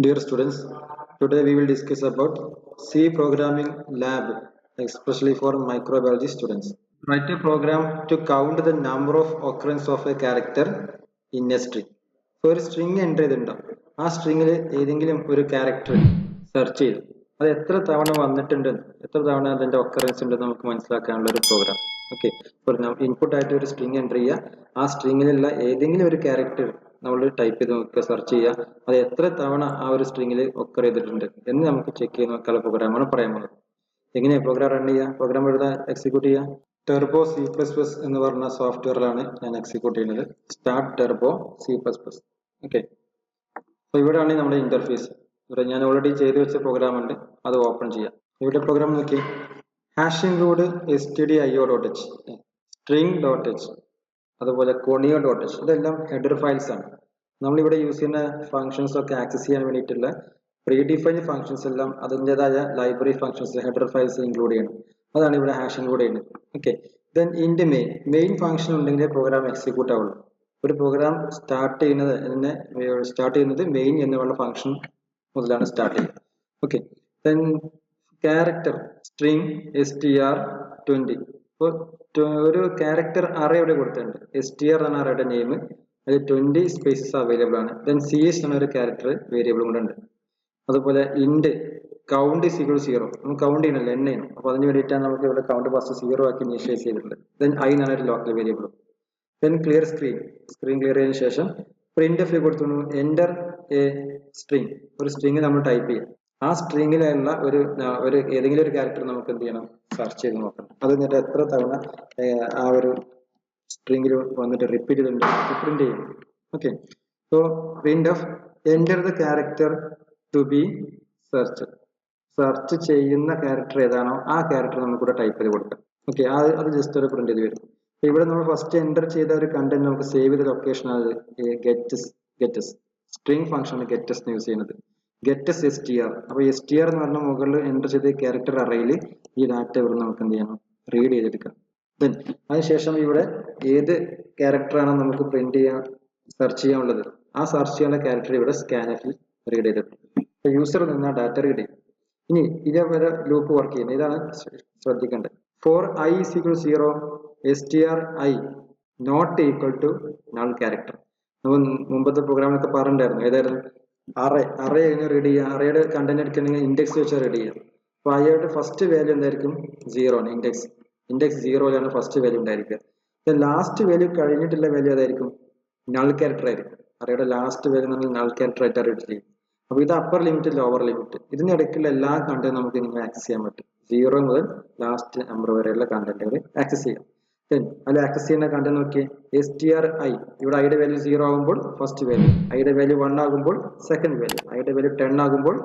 Dear students, today we will discuss about C programming lab, especially for microbiology students. Write a program to count the number of occurrence of a character in a string. So ഒരു string enter ചെയ്തിട്ടുണ്ടാവും. ആ സ്ട്രിങ്ങിൽ ഏതെങ്കിലും ഒരു character search ചെയ്തു അത് എത്ര തവണ വന്നിട്ടുണ്ട്, എത്ര തവണ അതിന്റെ ഒക്കറൻസ് ഉണ്ടെന്ന് നമുക്ക് മനസ്സിലാക്കാനുള്ള ഒരു പ്രോഗ്രാം. ഓക്കെ, ഇൻപുട്ട് ആയിട്ട് ഒരു സ്ട്രിങ് എൻ്റർ ചെയ്യുക, ആ സ്ട്രിങ്ങിലുള്ള ഏതെങ്കിലും ഒരു ക്യാരക്ടർ നമ്മൾ ടൈപ്പ് ചെയ്ത് നോക്കുക, സെർച്ച് ചെയ്യുക, അത് എത്ര തവണ ആ ഒരു സ്ട്രിങ്ങിൽ ഒക്കർ ചെയ്തിട്ടുണ്ട് എന്ന് നമുക്ക് ചെക്ക് ചെയ്ത് നോക്കാനുള്ള പ്രോഗ്രാമാണ് പറയാൻ പോകുന്നത്. എങ്ങനെയാണ് പ്രോഗ്രാം റൺ ചെയ്യുക, പ്രോഗ്രാം എഴുതാൻ, എക്സിക്യൂട്ട് ചെയ്യുക? ടെർബോ C++ എന്ന് പറഞ്ഞ സോഫ്റ്റ്വെയറിലാണ് ഞാൻ എക്സിക്യൂട്ട് ചെയ്യുന്നത്. Start Turbo C++. ഓക്കെ, അപ്പോൾ ഇവിടെയാണ് നമ്മുടെ ഇന്റർഫേസ്. ഇവിടെ ഞാൻ ഓൾറെഡി ചെയ്തു വെച്ച പ്രോഗ്രാം ഉണ്ട്, അത് ഓപ്പൺ ചെയ്യാം. ഇവിടെ പ്രോഗ്രാം നോക്കി, #include stdio.h, string.h, അതുപോലെ conio.h, ഇതെല്ലാം ഹെഡർ ഫയൽസ് ആണ്. നമ്മളിവിടെ യൂസ് ചെയ്യുന്ന ഫങ്ഷൻസ് ഒക്കെ ആക്സസ് ചെയ്യാൻ വേണ്ടിയിട്ടുള്ള പ്രീ ഡിഫൈൻഡ് ഫങ്ഷൻസ് എല്ലാം അതിൻ്റെതായ library functions header files include ചെയ്യണം. അതാണ് ഇവിടെ #include ചെയ്യുന്നത്. ഓക്കെ, ദെൻ ഇൻഡ് മെയിൻ ഫങ്ഷൻ ഉണ്ടെങ്കിൽ പ്രോഗ്രാം എക്സിക്യൂട്ട് ആവുള്ളൂ. ഒരു പ്രോഗ്രാം സ്റ്റാർട്ട് ചെയ്യുന്നത് മെയിൻ എന്നുള്ള ഫങ്ഷൻ മുതലാണ് സ്റ്റാർട്ട് ചെയ്യുന്നത്. Okay, then character string str20. ഇപ്പോൾ ഒരു ക്യാരക്ടർ അറേ ഇവിടെ കൊടുത്തിട്ടുണ്ട്. str എന്ന അറേയുടെ നെയിം, അതിൽ 20 സ്പേസസ് അവൈലബിൾ ആണ്. ദെൻ ch എന്ന ഒരു ക്യാരക്ടർ വേരിയബിൾ കൂടെ ഉണ്ട്. അതുപോലെ ഇൻഡ് കൗണ്ട് =0, നമുക്ക് കൗണ്ട് ചെയ്യണല്ലോ, എൻ ചെയ്യണം. അപ്പോൾ അതിന് വേണ്ടിയിട്ടാണ് നമുക്ക് ഇവിടെ കൗണ്ട് ഫസ്റ്റ് 0 ആക്കി ഇനീഷ്യലൈസ് ചെയ്തിട്ടുണ്ട്. ദെൻ i എന്നാണ് ഒരു local variable. Then clear screen clear ചെയ്തതിനു ശേഷം printf കൊടുത്തു എൻ്റർ എ സ്ട്രിങ്, ഒരു സ്ട്രിങ് നമ്മൾ ടൈപ്പ് ചെയ്യാം. ആ സ്ട്രിങ്ങിലുള്ള ഒരു ഏതെങ്കിലും ഒരു ക്യാരക്ടർ നമുക്ക് എന്ത് ചെയ്യണം, സെർച്ച് ചെയ്ത് നോക്കണം. അത് എന്നിട്ട് എത്ര തവണ ആ ഒരു സ്ട്രിങ്ങിൽ വന്നിട്ട് റിപ്പീറ്റ് ചെയ്തിട്ടുണ്ട് പ്രിന്റ് ചെയ്യണം. Okay, so printf enter the character to be search ചെയ്യുന്ന ക്യാരക്ടർ ഏതാണോ ആ ക്യാരക്ടർ നമുക്കിവിടെ ടൈപ്പ് ചെയ്ത് കൊടുക്കാം. ഓക്കെ, അത് ജസ്റ്റ് ഒരു പ്രിന്റ് ചെയ്ത് വരും. ഇവിടെ നമ്മൾ ഫസ്റ്റ് എൻ്റർ ചെയ്ത ഒരു കണ്ടന്റ് നമുക്ക് സേവ് ചെയ്ത ലൊക്കേഷൻ ആണ് gets string function gets use ചെയ്യുന്നത്. Gets str. അപ്പോൾ str എന്ന് പറഞ്ഞ മുകളിൽ എൻ്റർ ചെയ്ത ക്യാരക്ടർ അറയിൽ ഈ ഡാറ്റ ഇവിടെ നമുക്ക് എന്ത് ചെയ്യണം, റീഡ് ചെയ്തെടുക്കാം. ദെൻ അതിനുശേഷം ഇവിടെ ഏത് ക്യാരക്ടറാണോ നമുക്ക് പ്രിന്റ് ചെയ്യാൻ സെർച്ച് ചെയ്യാനുള്ളത്, ആ സെർച്ച് ചെയ്യാനുള്ള ക്യാരക്ടർ ഇവിടെ സ്കാനഫിൽ റീഡ് ചെയ്തെടുക്കും. അപ്പോൾ യൂസർ നിന്ന് ഡാറ്റ റീഡ് ചെയ്യും. ഇനി ഇതേപോലെ ലൂപ്പ് വർക്ക് ചെയ്യുന്നത്, ഇതാണ് ശ്രദ്ധിക്കേണ്ടത്. For i = 0 stri not equal to null character. നമ്മൾ മുമ്പത്തെ പ്രോഗ്രാമിലൊക്കെ പറഞ്ഞിട്ടുണ്ടായിരുന്നു, ഏതായിരുന്നു, അറേ റീഡ് ചെയ്യുക, അറേയുടെ കണ്ടന്റ് എടുക്കണമെങ്കിൽ ഇൻഡെക്സ് വെച്ച് റീഡ് ചെയ്യുക. അപ്പോൾ അയാളുടെ ഫസ്റ്റ് വാല്യൂ എന്തായിരിക്കും, 0 ആണ്. ഇൻഡെക്സ് 0യിലാണ് ഫസ്റ്റ് വാല്യൂ ഉണ്ടായിരിക്കുക. ലാസ്റ്റ് വാല്യൂ കഴിഞ്ഞിട്ടുള്ള വാല്യൂ ഏതായിരിക്കും, നൾ ക്യാരക്ടർ ആയിരിക്കും. അറേയുടെ ലാസ്റ്റ് വാല്യൂ നമ്മൾ നൾ ക്യാരക്ടർ ആയിട്ട് റീഡ് ചെയ്യും. അപ്പോൾ ഇത് അപ്പർ ലിമിറ്റ്, ലോവർ ലിമിറ്റ്, ഇതിനിടയ്ക്കുള്ള എല്ലാ കണ്ടന്റ് നമുക്ക് നിങ്ങൾ ആക്സസ് ചെയ്യാൻ പറ്റും. 0 മുതൽ ലാസ്റ്റ് നമ്പർ വരെയുള്ള കണ്ടന്റുകൾ ആക്സസ് ചെയ്യാം. ദെൻ അതിൽ ആക്സസ് ചെയ്യുന്ന കണ്ടന്റ് നോക്കിയേ, stri, ഇവിടെ ഐയുടെ വാല്യൂ 0 ആകുമ്പോൾ ഫസ്റ്റ് വാല്യൂ, ഐയുടെ വാല്യൂ 1 ആകുമ്പോൾ സെക്കൻഡ് വാല്യൂ, ഐയുടെ വാല്യൂ 10 ആകുമ്പോൾ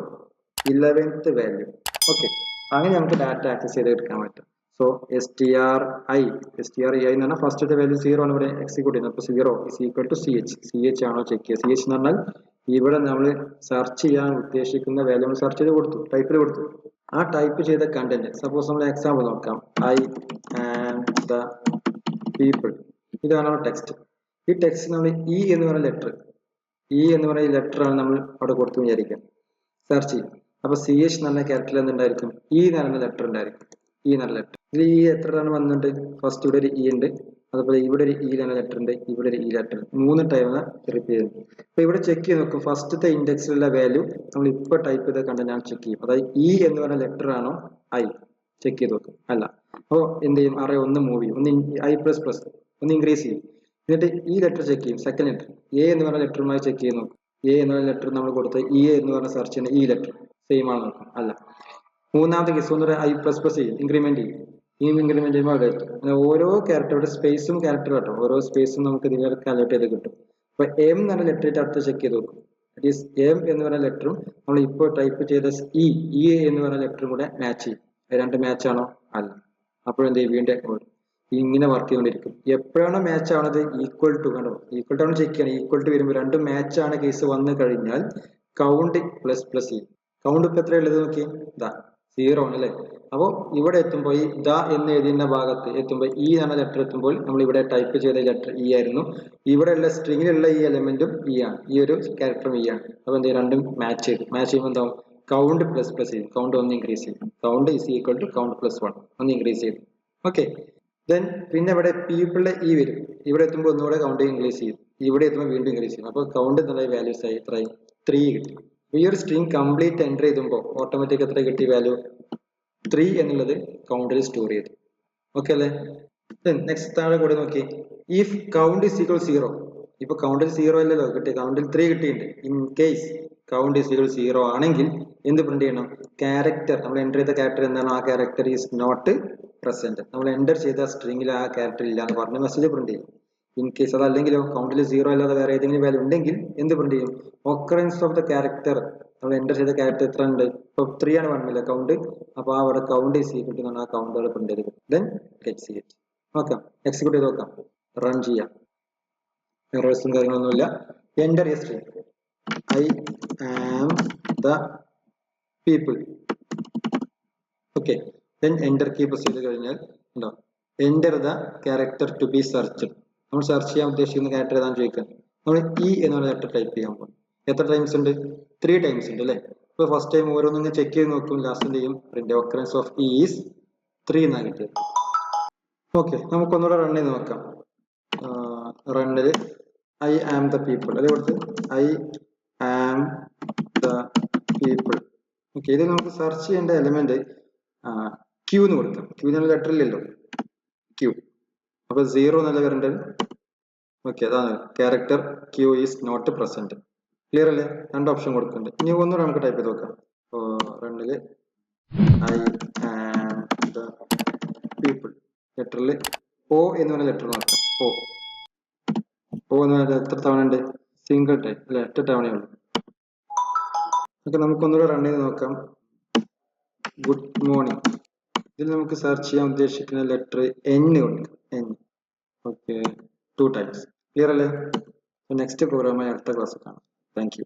11th വാല്യൂ. ഓക്കെ, അങ്ങനെ നമുക്ക് ഡാറ്റ ആക്സസ് ചെയ്ത് എടുക്കാൻ പറ്റും. സോ stri എന്ന് പറഞ്ഞാൽ ഫസ്റ്റത്തെ വാല്യൂ 0 ആണ് ഇവിടെ എക്സിക്യൂട്ട് ചെയ്യുന്നത്. അപ്പോൾ 0 = ch ആണോ ചെക്ക് ചെയ്യുക. ch എന്ന് പറഞ്ഞാൽ ഇവിടെ നമ്മൾ സെർച്ച് ചെയ്യാൻ ഉദ്ദേശിക്കുന്ന വാല്യൂ നമ്മൾ സെർച്ച് ചെയ്ത് കൊടുത്തു, ടൈപ്പ് ചെയ്ത് കൊടുത്തു. ആ ടൈപ്പ് ചെയ്ത കണ്ടന്റ്, സപ്പോസ് നമ്മൾ എക്സാമ്പിൾ നോക്കാം, I am the people, ഇതാണ് ടെക്സ്റ്റ്. ഈ ടെക്സ്റ്റ് നമ്മൾ E എന്ന് പറയുന്ന ലെറ്റർ ആണ് നമ്മൾ അവിടെ കൊടുത്തു വിചാരിക്കാം, സെർച്ച് ചെയ്യും. അപ്പൊ ch എന്ന് പറഞ്ഞ ക്യാരക്ടറിൽ എന്തുണ്ടായിരിക്കും, E എന്ന് പറയുന്ന ലെറ്റർ ഉണ്ടായിരിക്കും. ഇതിൽ E എത്ര തവണ വന്നിട്ടുണ്ട്, ഫസ്റ്റ് ഇവിടെ ഒരു E ഉണ്ട്, അതുപോലെ ഇവിടെ ഒരു E എന്ന ലെറ്റർ ഉണ്ട്, ഇവിടെ ഒരു E ലെറ്റർ, 3 ടൈം റിപ്പീറ്റ് ചെയ്യുന്നു. അപ്പൊ ഇവിടെ ചെക്ക് ചെയ്ത് നോക്കും, ഫസ്റ്റത്തെ ഇൻഡെക്സിലുള്ള വാല്യൂ നമ്മൾ ഇപ്പോൾ ടൈപ്പ് ചെയ്ത കണ്ടന്റ് ഞാൻ ചെക്ക് ചെയ്യും. അതായത് E എന്ന് പറയുന്ന ലെറ്റർ ആണോ I, ചെക്ക് ചെയ്ത് നോക്കും. അല്ല, അപ്പോൾ എന്ത് ചെയ്യും, അറേ ഒന്ന് മൂവ് ചെയ്യും, i++ ഒന്ന് ഇൻക്രീസ് ചെയ്യും. എന്നിട്ട് ഈ ലെറ്റർ ചെക്ക് ചെയ്യും, സെക്കൻഡ് ലെറ്റർ A എന്ന് പറയുന്ന ലെറ്ററുമായി ചെക്ക് ചെയ്ത് നോക്കും. A എന്ന് പറയുന്ന ലെറ്റർ നമ്മൾ കൊടുത്ത E എന്ന് പറഞ്ഞ സെർച്ച് ചെയ്യുന്ന ഈ ലെറ്റർ സെയിം ആണോ നോക്കും. അല്ല, മൂന്നാമത്തെ കേസ് ഒന്നൊരു i++ ചെയ്യും, ഇൻക്രിമെന്റ് ചെയ്യും. ഈ ഇൻക്രിമെന്റ് ചെയ്യുമ്പോൾ അവിടെ എത്തും. ഓരോ ക്യാരക്ടറുടെ സ്പേസും ക്യാരക്ടർ കേട്ടോ, ഓരോ സ്പേസും നമുക്ക് ഇതിൽ കാൽക്കുലേറ്റ് ചെയ്ത് കിട്ടും. അപ്പൊ M എന്ന് പറഞ്ഞ ലെറ്റർ അടുത്ത് ചെക്ക് ചെയ്ത് നോക്കും. M എന്ന് പറയുന്ന ലെറ്ററും നമ്മൾ ഇപ്പോൾ ടൈപ്പ് ചെയ്ത E എന്ന് പറയുന്ന ലെറ്ററും കൂടെ മാച്ച് ചെയ്യും. രണ്ട് മാച്ച് ആണോ, അല്ല. അപ്പോഴെന്ത് ചെയ്യും, വീണ്ടും ഇങ്ങനെ വർക്ക് ചെയ്തുകൊണ്ടിരിക്കും. എപ്പോഴാണോ മാച്ച് ആവണത്, ഈക്വൽ ടു കണ്ടോ, ഈക്വൽ ടു ആണ് ചെക്ക് ചെയ്യണം. ഈക്വൽ ടു വരുമ്പോൾ രണ്ടും മാച്ച് ആണ് കേസ് വന്നു കഴിഞ്ഞാൽ കൗണ്ട് ++ ചെയ്യും. കൗണ്ട് ഇപ്പൊ എത്ര ഉള്ളത് നോക്കി, 0 ആണ് അല്ലേ. അപ്പോൾ ഇവിടെ എത്തുമ്പോൾ ഈ ദ എന്ന് എഴുതിയ ഭാഗത്ത് എത്തുമ്പോൾ ഈ എന്ന ലെറ്റർ എത്തുമ്പോൾ നമ്മൾ ഇവിടെ ടൈപ്പ് ചെയ്ത ലെറ്റർ ഇ ആയിരുന്നു. ഇവിടെയുള്ള സ്ട്രിങ്ങിലുള്ള ഈ എലമെന്റും ഇ ആണ്, ഈ ഒരു ക്യാരക്ടറും ഇ ആണ്. അപ്പോൾ എന്ത് രണ്ടും മാച്ച് ചെയ്തു. മാച്ച് ചെയ്യുമ്പോൾ എന്താവും കൗണ്ട് പ്ലസ് പ്ലസ് ചെയ്യും, കൗണ്ട് ഒന്ന് ഇൻക്രീസ് ചെയ്യും. Count is equal to count plus 1 ഒന്ന് ഇൻക്രീസ് ചെയ്തു. ഓക്കെ, ദെൻ പിന്നെ ഇവിടെ പീപ്പിളിലെ ഇ വരും. ഇവിടെ എത്തുമ്പോൾ ഒന്നുകൂടെ കൗണ്ട് ഇൻക്രീസ് ചെയ്യും, ഇവിടെ എത്തുമ്പോൾ വീണ്ടും ഇൻക്രീസ് ചെയ്യും. അപ്പോൾ കൗണ്ട് എന്നുള്ള വാല്യൂസ് ആയി എത്രയായി 3 കിട്ടി. ഈ ഒരു സ്ട്രിങ് കംപ്ലീറ്റ് എൻ്റർ ചെയ്തുമ്പോൾ ഓട്ടോമാറ്റിക് എത്ര കിട്ടി വാല്യൂ 3 എന്നുള്ളത് കൗണ്ടിൽ സ്റ്റോർ ചെയ്തു. ഓക്കെ അല്ലേ? നെക്സ്റ്റ് താഴെ കൂടെ നോക്കി, ഇഫ് കൗണ്ട് ഇസ് ഈക്വൽ 0. ഇപ്പൊ കൗണ്ടിൽ 0 അല്ലല്ലോ കിട്ടി, കൗണ്ടിൽ 3 കിട്ടിയിട്ടുണ്ട്. In case count is equal 0 ആണെങ്കിൽ എന്ത് പ്രിന്റ് ചെയ്യണം? ക്യാരക്ടർ, നമ്മൾ എൻ്റർ ചെയ്ത ക്യാരക്ടർ എന്താണ്, ആ ക്യാരക്ടർ ഈസ് നോട്ട് പ്രസന്റ്. നമ്മൾ എൻ്റർ ചെയ്ത സ്ട്രിങ്ങിൽ ആ ക്യാരക്ടർ ഇല്ല എന്ന് പറഞ്ഞ മെസ്സേജ് പ്രിന്റ് ചെയ്യും. ഇൻ കേസ് അതല്ലെങ്കിലോ കൗണ്ടിൽ 0 അല്ലാതെ വേറെ ഏതെങ്കിലും വാല്യൂ ഉണ്ടെങ്കിൽ എന്ത് പ്രിന്റ് ചെയ്യും? ഒക്കറൻസ് ഓഫ് ദ ക്യാരക്ടർ, നമ്മൾ എൻ്റർ ചെയ്ത ക്യാരക്ടർ എത്ര ഉണ്ട്, ഇപ്പൊ 3 ആണ് പറഞ്ഞില്ല കൗണ്ട്. അപ്പൊ ആ അവിടെ കൗണ്ട് ഈസ് ഈക്വൽ ടു ആ കൗണ്ട് അവിടെ പ്രിന്റ് ചെയ്ത് ദെൻ എക്സിക്യൂട്ട്. നോക്കാം, എക്സിക്യൂട്ട് ചെയ്ത് നോക്കാം, റൺ ചെയ്യാം. എറേഴ്സും കാര്യങ്ങളൊന്നുമില്ല. Enter a string I am the people. Okay, then enter key press ചെയ്ത് കഴിഞ്ഞാൽ ഉണ്ടോ enter the character to be searched. നമ്മൾ സെർച്ച് ചെയ്യാൻ ഉദ്ദേശിക്കുന്ന ക്യാരക്ടർ ഏതാണെന്ന് ചോദിക്കാൻ നമ്മൾ ഇ എന്നുള്ള ലെറ്റർ ടൈപ്പ് ചെയ്യാൻ പോകും. എത്ര ടൈംസ് ഉണ്ട്? 3 ടൈംസ് ഉണ്ട് അല്ലേ? ഇപ്പോൾ ഫസ്റ്റ് ടൈം ഓരോന്നും ചെക്ക് ചെയ്ത് നോക്കും, ലാസ്റ്റ് എന്ത് ചെയ്യും? Print occurrence of e is 3 എന്നാണ് കിട്ടിയത്. ഓക്കെ, നമുക്കൊന്നുകൂടെ റൺ ചെയ്ത് നോക്കാം. റണ്ണിൽ ഐ ആം ദ പീപ്പിൾ അത് കൊടുത്ത് I am the people. Okay, ഇത് നമുക്ക് സെർച്ച് ചെയ്യേണ്ട എലിമെന്റ് ക്യൂ എന്ന് കൊടുക്കാം. ക്യൂ എന്നുള്ള ലെറ്റർ ഇല്ലല്ലോ, ക്യൂ. അപ്പൊ 0 എന്നല്ല വരേണ്ടത്. ഓക്കെ, അതാണ് character q is not present. Clear അല്ലേ? രണ്ട് ഓപ്ഷൻ കൊടുക്കുന്നുണ്ട്. ഇനി ഒന്നുകൂടെ നമുക്ക് ടൈപ്പ് ചെയ്ത് നോക്കാം. റണ്ണില് ഐ ആം ദ പീപ്പിൾ ലെറ്ററിൽ ഓ എന്ന് പറഞ്ഞ ലെറ്റർ നോക്കാം. ഓ എന്ന് പറഞ്ഞാൽ എത്ര തവണ ഉണ്ട്? സിംഗിൾ ടൈം അല്ലെ, ഒറ്റ തവണയേ ഉള്ളൂ. ഓക്കെ, നമുക്കൊന്നുകൂടെ റൺ ചെയ്ത് നോക്കാം. Good morning. ഇതിൽ നമുക്ക് സെർച്ച് ചെയ്യാൻ ഉദ്ദേശിക്കുന്ന ലെറ്റർ എൻ കൊടുക്കാം. എൻ. Okay, 2 times. ക്ലിയർ അല്ലേ? നെക്സ്റ്റ് പ്രോഗ്രാമായി അടുത്ത ക്ലാസ് കാണാം. Thank you.